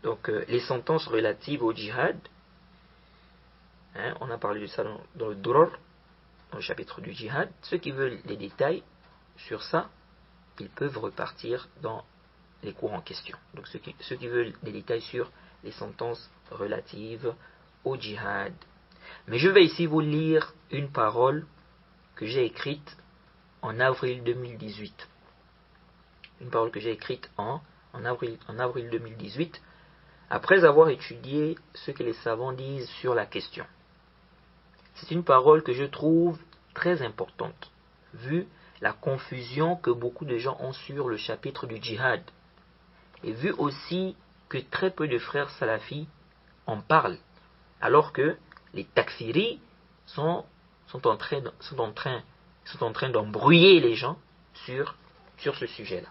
Donc les sentences relatives au djihad, on a parlé de ça dans le Durar, dans le chapitre du djihad. Ceux qui veulent des détails sur ça, ils peuvent repartir dans les cours en question. Donc ceux qui veulent des détails sur les sentences relatives au djihad. Mais je vais ici vous lire une parole que j'ai écrite en avril 2018. Une parole que j'ai écrite en avril 2018, après avoir étudié ce que les savants disent sur la question. C'est une parole que je trouve très importante, vu la confusion que beaucoup de gens ont sur le chapitre du djihad, et vu aussi que très peu de frères salafis en parlent, alors que les takfiris sont en train d'embrouiller les gens sur ce sujet-là.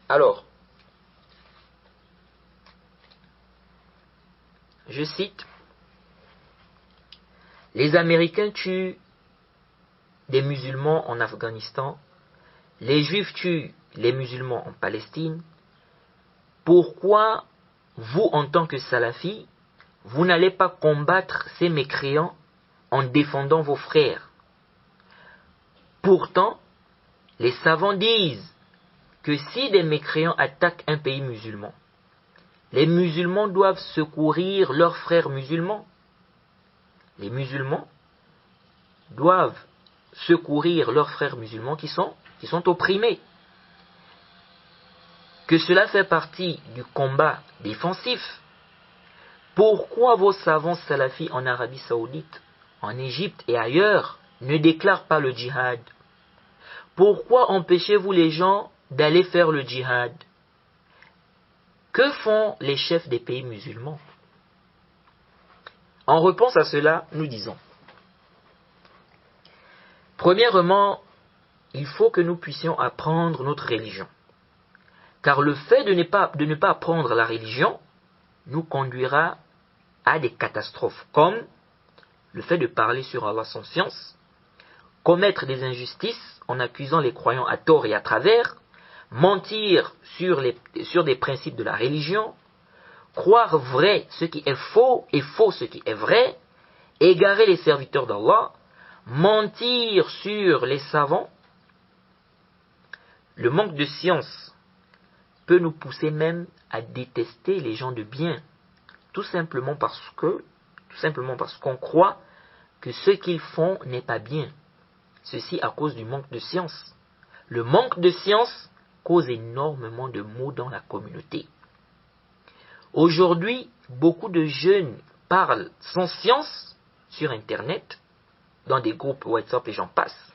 Alors, je cite, les Américains tuent des musulmans en Afghanistan, les Juifs tuent les musulmans en Palestine. Pourquoi vous, en tant que salafis, vous n'allez pas combattre ces mécréants en défendant vos frères? Pourtant, les savants disent que si des mécréants attaquent un pays musulman, les musulmans doivent secourir leurs frères musulmans. Les musulmans doivent secourir leurs frères musulmans qui sont opprimés. Que cela fait partie du combat défensif. Pourquoi vos savants salafis en Arabie Saoudite, en Égypte et ailleurs ne déclarent pas le djihad? Pourquoi empêchez-vous les gens d'aller faire le djihad? Que font les chefs des pays musulmans? En réponse à cela, nous disons, premièrement, il faut que nous puissions apprendre notre religion. Car le fait de ne pas apprendre la religion nous conduira à des catastrophes, comme le fait de parler sur Allah sans science, commettre des injustices en accusant les croyants à tort et à travers, mentir sur des principes de la religion, croire vrai ce qui est faux et faux ce qui est vrai, égarer les serviteurs d'Allah, mentir sur les savants. Le manque de science peut nous pousser même à détester les gens de bien, tout simplement parce qu'on croit que ce qu'ils font n'est pas bien. Ceci à cause du manque de science. Le manque de science cause énormément de maux dans la communauté. Aujourd'hui, beaucoup de jeunes parlent sans science sur Internet, dans des groupes WhatsApp et j'en passe.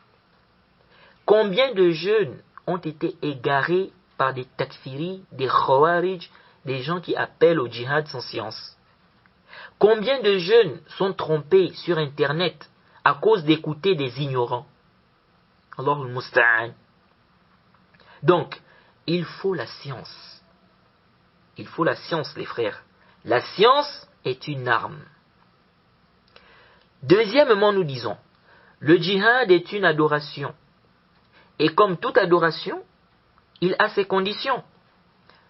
Combien de jeunes ont été égarés par des takfiris, des khawarij, des gens qui appellent au djihad sans science? Combien de jeunes sont trompés sur Internet à cause d'écouter des ignorants? Allahul Musta'an. Donc, il faut la science. Il faut la science, les frères. La science est une arme. Deuxièmement, nous disons, le djihad est une adoration. Et comme toute adoration, il a ses conditions.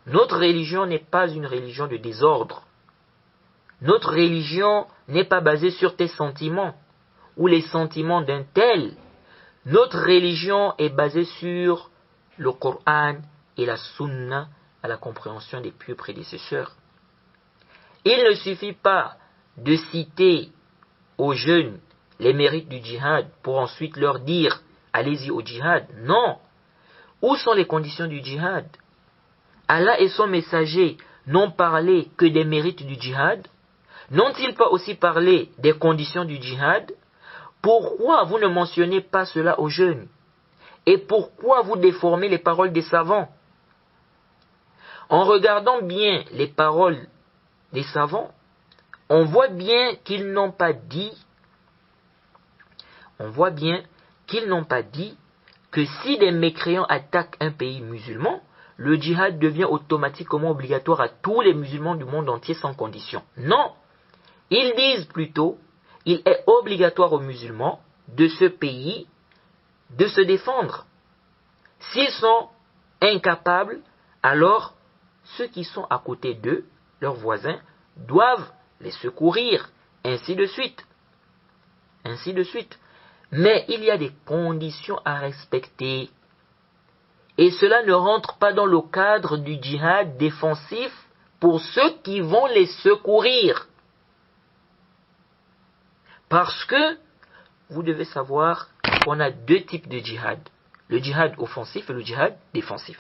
Notre religion n'est pas une religion de désordre. Notre religion n'est pas basée sur tes sentiments ou les sentiments d'un tel. Notre religion est basée sur le Coran et la Sunna à la compréhension des pieux prédécesseurs. Il ne suffit pas de citer aux jeunes les mérites du djihad pour ensuite leur dire « allez-y au djihad ». Non. Où sont les conditions du djihad? Allah et son messager n'ont parlé que des mérites du djihad? N'ont-ils pas aussi parlé des conditions du djihad? Pourquoi vous ne mentionnez pas cela aux jeunes? Et pourquoi vous déformez les paroles des savants? En regardant bien les paroles des savants, on voit bien qu'ils n'ont pas dit que si des mécréants attaquent un pays musulman, le djihad devient automatiquement obligatoire à tous les musulmans du monde entier sans condition. Non, ils disent plutôt, il est obligatoire aux musulmans de ce pays de se défendre. S'ils sont incapables, alors ceux qui sont à côté d'eux, leurs voisins, doivent les secourir, ainsi de suite. Ainsi de suite. Mais il y a des conditions à respecter. Et cela ne rentre pas dans le cadre du djihad défensif pour ceux qui vont les secourir. Parce que vous devez savoir qu'on a deux types de djihad. Le djihad offensif et le djihad défensif.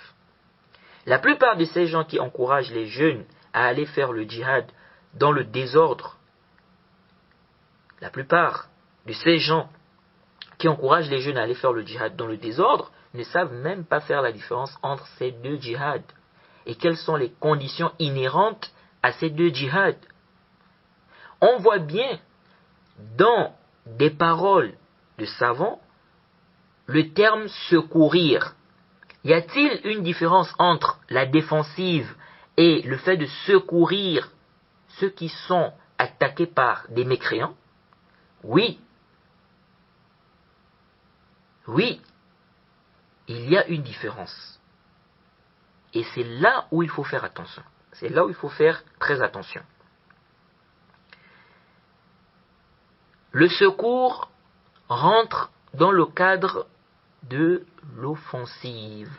La plupart de ces gens qui encouragent les jeunes à aller faire le djihad dans le désordre, la plupart de ces gens qui encouragent les jeunes à aller faire le djihad dans le désordre ne savent même pas faire la différence entre ces deux djihads et quelles sont les conditions inhérentes à ces deux djihads. On voit bien dans des paroles de savants le terme secourir. Y a-t-il une différence entre la défensive et le fait de secourir ceux qui sont attaqués par des mécréants? Oui. Oui, il y a une différence. Et c'est là où il faut faire attention. C'est là où il faut faire très attention. Le secours rentre dans le cadre de l'offensive.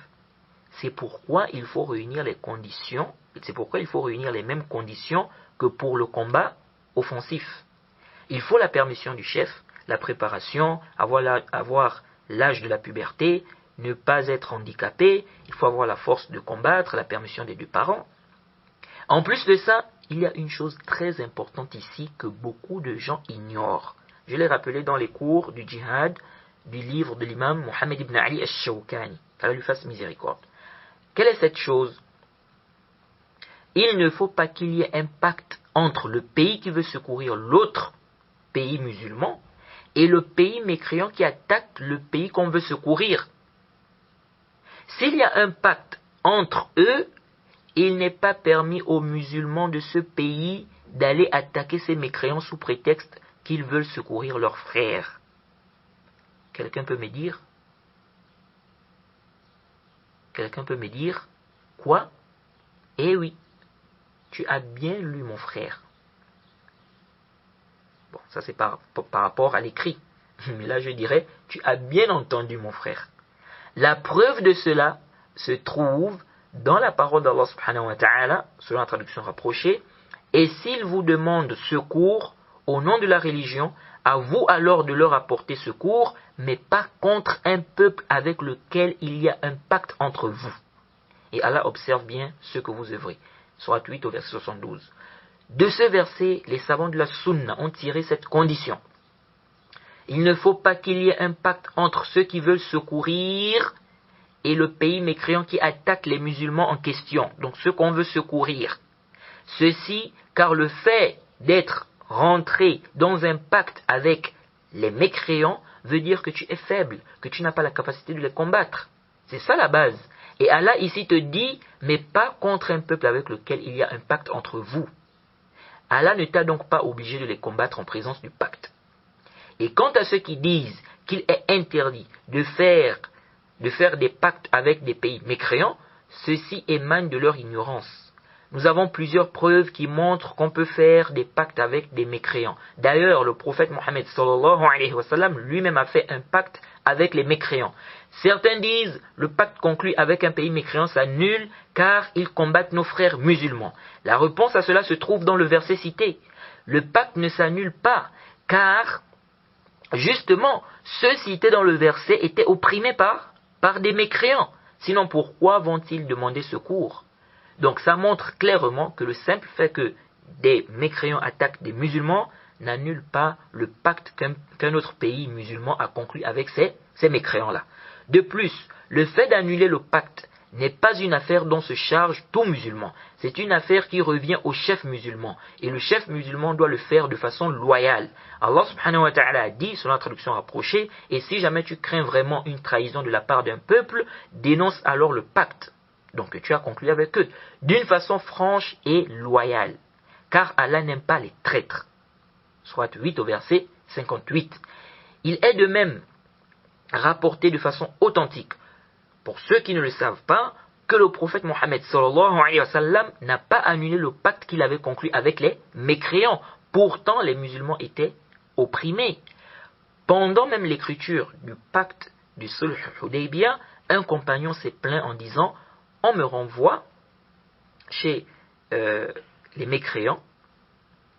C'est pourquoi il faut réunir les conditions, c'est pourquoi il faut réunir les mêmes conditions que pour le combat offensif. Il faut la permission du chef, la préparation, avoir l'âge de la puberté, ne pas être handicapé, il faut avoir la force de combattre, la permission des deux parents. En plus de ça, il y a une chose très importante ici que beaucoup de gens ignorent. Je l'ai rappelé dans les cours du djihad du livre de l'imam Mohammed ibn Ali al-Shawkani, qu'Allah lui fasse miséricorde. Quelle est cette chose? Il ne faut pas qu'il y ait un pacte entre le pays qui veut secourir l'autre pays musulman et le pays mécréant qui attaque le pays qu'on veut secourir. S'il y a un pacte entre eux, il n'est pas permis aux musulmans de ce pays d'aller attaquer ces mécréants sous prétexte qu'ils veulent secourir leurs frères. Quelqu'un peut me dire? Quelqu'un peut me dire? Quoi? Eh oui, tu as bien lu mon frère. Bon, ça c'est par rapport à l'écrit. Mais là je dirais, tu as bien entendu mon frère. La preuve de cela se trouve dans la parole d'Allah subhanahu wa ta'ala, selon la traduction rapprochée, et s'ils vous demandent secours au nom de la religion, à vous alors de leur apporter secours, mais pas contre un peuple avec lequel il y a un pacte entre vous. Et Allah observe bien ce que vous œuvrez. Sourate 8 au verset 72. De ce verset, les savants de la Sunna ont tiré cette condition. Il ne faut pas qu'il y ait un pacte entre ceux qui veulent secourir et le pays mécréant qui attaque les musulmans en question, donc ceux qu'on veut secourir. Ceci, car le fait d'être rentré dans un pacte avec les mécréants veut dire que tu es faible, que tu n'as pas la capacité de les combattre. C'est ça la base. Et Allah ici te dit, mais pas contre un peuple avec lequel il y a un pacte entre vous. Allah ne t'a donc pas obligé de les combattre en présence du pacte. Et quant à ceux qui disent qu'il est interdit de faire des pactes avec des pays mécréants, ceci émane de leur ignorance. Nous avons plusieurs preuves qui montrent qu'on peut faire des pactes avec des mécréants. D'ailleurs, le prophète Mohammed sallallahu alayhi wa sallam lui-même a fait un pacte avec les mécréants. Certains disent le pacte conclu avec un pays mécréant s'annule car ils combattent nos frères musulmans. La réponse à cela se trouve dans le verset cité. Le pacte ne s'annule pas car justement ceux cités dans le verset étaient opprimés par des mécréants. Sinon pourquoi vont-ils demander secours? Donc ça montre clairement que le simple fait que des mécréants attaquent des musulmans n'annule pas le pacte qu'un autre pays musulman a conclu avec ces mécréants-là. De plus, le fait d'annuler le pacte n'est pas une affaire dont se charge tout musulman. C'est une affaire qui revient au chef musulman. Et le chef musulman doit le faire de façon loyale. Allah subhanahu wa ta'ala a dit, selon la traduction rapprochée, et si jamais tu crains vraiment une trahison de la part d'un peuple, dénonce alors le pacte. Donc que tu as conclu avec eux, d'une façon franche et loyale. Car Allah n'aime pas les traîtres. Sourate 8 au verset 58. Il est de même rapporté de façon authentique, pour ceux qui ne le savent pas, que le prophète Mohammed sallallahu alayhi wa sallam n'a pas annulé le pacte qu'il avait conclu avec les mécréants. Pourtant, les musulmans étaient opprimés. Pendant même l'écriture du pacte du Sulh Hudaybiyah, un compagnon s'est plaint en disant « On me renvoie chez les mécréants,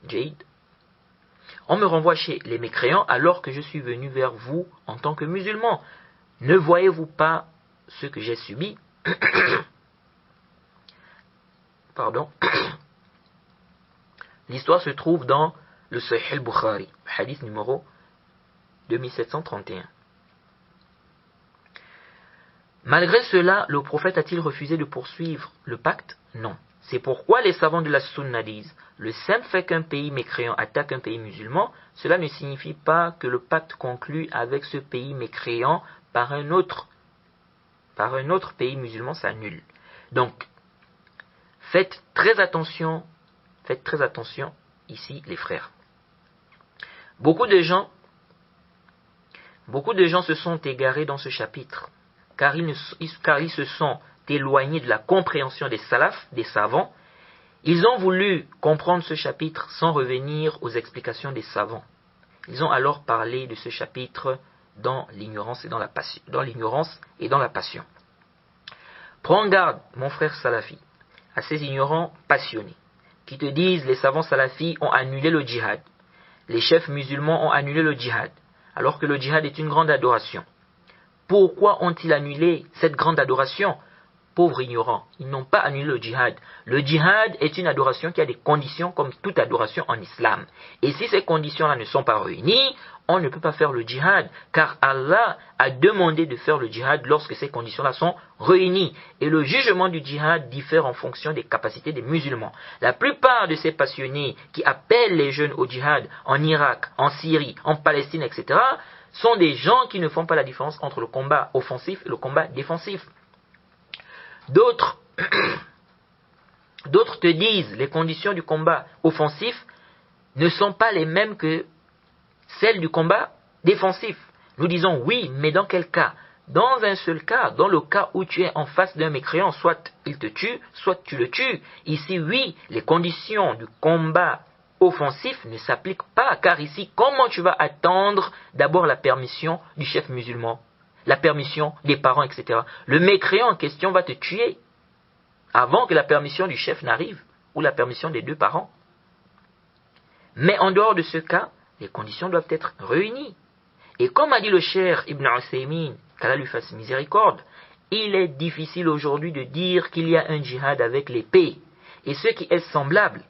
Jade, on me renvoie chez les mécréants alors que je suis venu vers vous en tant que musulman. Ne voyez-vous pas ce que j'ai subi ?» Pardon. L'histoire se trouve dans le Sahih al-Bukhari, hadith numéro 2731. Malgré cela, le prophète a-t-il refusé de poursuivre le pacte? Non. C'est pourquoi les savants de la Sunna disent, le simple fait qu'un pays mécréant attaque un pays musulman, cela ne signifie pas que le pacte conclu avec ce pays mécréant par un autre pays musulman s'annule. Donc, faites très attention ici les frères. Beaucoup de gens se sont égarés dans ce chapitre, car ils se sont éloignés de la compréhension des salafs, des savants. Ils ont voulu comprendre ce chapitre sans revenir aux explications des savants. Ils ont alors parlé de ce chapitre dans l'ignorance et dans la passion. Prends garde, mon frère salafi, à ces ignorants passionnés qui te disent les savants salafis ont annulé le djihad. Les chefs musulmans ont annulé le djihad, alors que le djihad est une grande adoration. Pourquoi ont-ils annulé cette grande adoration? Pauvres ignorants, ils n'ont pas annulé le djihad. Le djihad est une adoration qui a des conditions comme toute adoration en islam. Et si ces conditions-là ne sont pas réunies, on ne peut pas faire le djihad, car Allah a demandé de faire le djihad lorsque ces conditions-là sont réunies. Et le jugement du djihad diffère en fonction des capacités des musulmans. La plupart de ces passionnés qui appellent les jeunes au djihad en Irak, en Syrie, en Palestine, etc., sont des gens qui ne font pas la différence entre le combat offensif et le combat défensif. D'autres te disent les conditions du combat offensif ne sont pas les mêmes que celles du combat défensif. Nous disons oui, mais dans quel cas? Dans un seul cas, dans le cas où tu es en face d'un mécréant, soit il te tue, soit tu le tues. Ici, oui, les conditions du combat offensif ne s'appliquent pas, car ici, comment tu vas attendre d'abord la permission du chef musulman, la permission des parents, etc. Le mécréant en question va te tuer avant que la permission du chef n'arrive, ou la permission des deux parents. Mais en dehors de ce cas, les conditions doivent être réunies. Et comme a dit le cher Ibn Uthaymin, qu'Allah lui fasse miséricorde, il est difficile aujourd'hui de dire qu'il y a un djihad avec l'épée. Et ce qui est semblable,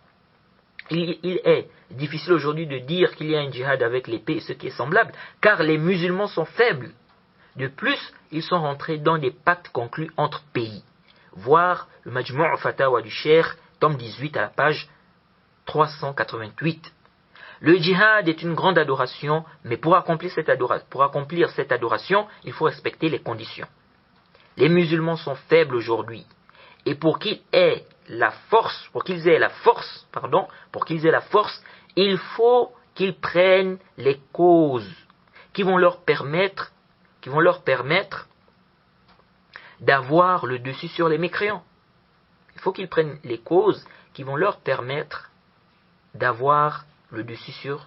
il est difficile aujourd'hui de dire qu'il y a un djihad avec l'épée et ce qui est semblable, car les musulmans sont faibles. De plus, ils sont rentrés dans des pactes conclus entre pays. Voir le Majmu' Fatawa du Cheikh, tome 18 à la page 388. Le djihad est une grande adoration, mais pour accomplir cette adoration, il faut respecter les conditions. Les musulmans sont faibles aujourd'hui, et pour qu'ils aient la force, il faut qu'ils prennent les causes qui vont leur permettre d'avoir le dessus sur les mécréants. Il faut qu'ils prennent les causes qui vont leur permettre d'avoir le dessus sur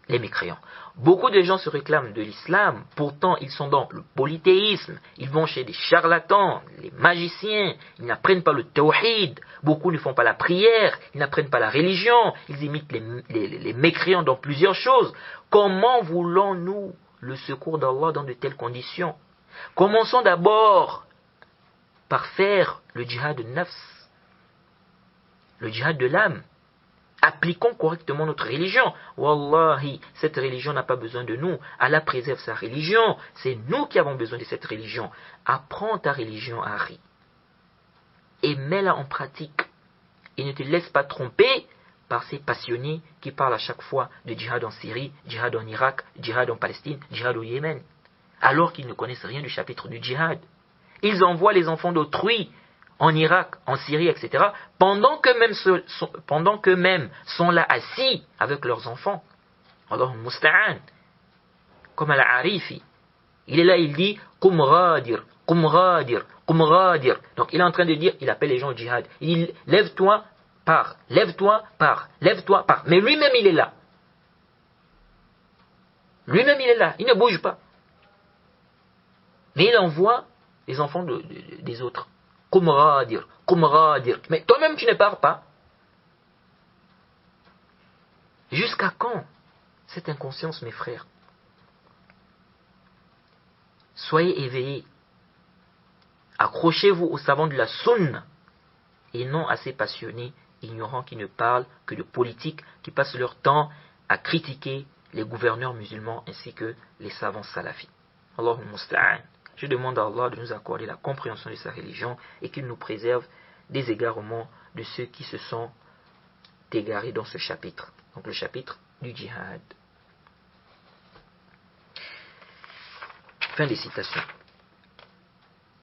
les mécréants. Beaucoup de gens se réclament de l'islam, pourtant ils sont dans le polythéisme, ils vont chez des charlatans, les magiciens, ils n'apprennent pas le tawhid, beaucoup ne font pas la prière, ils n'apprennent pas la religion, ils imitent les mécréants dans plusieurs choses. Comment voulons-nous le secours d'Allah dans de telles conditions? Commençons d'abord par faire le djihad de nafs, le djihad de l'âme. Appliquons correctement notre religion. Wallahi, cette religion n'a pas besoin de nous. Allah préserve sa religion. C'est nous qui avons besoin de cette religion. Apprends ta religion, Harry. Et mets-la en pratique. Et ne te laisse pas tromper par ces passionnés qui parlent à chaque fois de djihad en Syrie, djihad en Irak, djihad en Palestine, djihad au Yémen. Alors qu'ils ne connaissent rien du chapitre du djihad. Ils envoient les enfants d'autrui en Irak, en Syrie, etc., pendant qu'eux-mêmes sont là assis avec leurs enfants. Allahumma musta'an. Comme Al-Arifi. Il est là, il dit, Qum ghadir, Qumradir. Donc il est en train de dire, il appelle les gens au djihad. Il dit, lève-toi, pars. Lève-toi, pars. Lève-toi, pars. Mais lui-même, il est là. Lui-même, il est là. Il ne bouge pas. Mais il envoie les enfants des autres. Qumradir. Qumradir. Mais toi-même, tu ne pars pas. Jusqu'à quand cette inconscience, mes frères? Soyez éveillés. Accrochez-vous aux savants de la sunna et non à ces passionnés ignorants qui ne parlent que de politique, qui passent leur temps à critiquer les gouverneurs musulmans ainsi que les savants salafis. Allahumma musta'an. Je demande à Allah de nous accorder la compréhension de sa religion et qu'il nous préserve des égarements de ceux qui se sont égarés dans ce chapitre. Donc le chapitre du djihad. Fin des citations.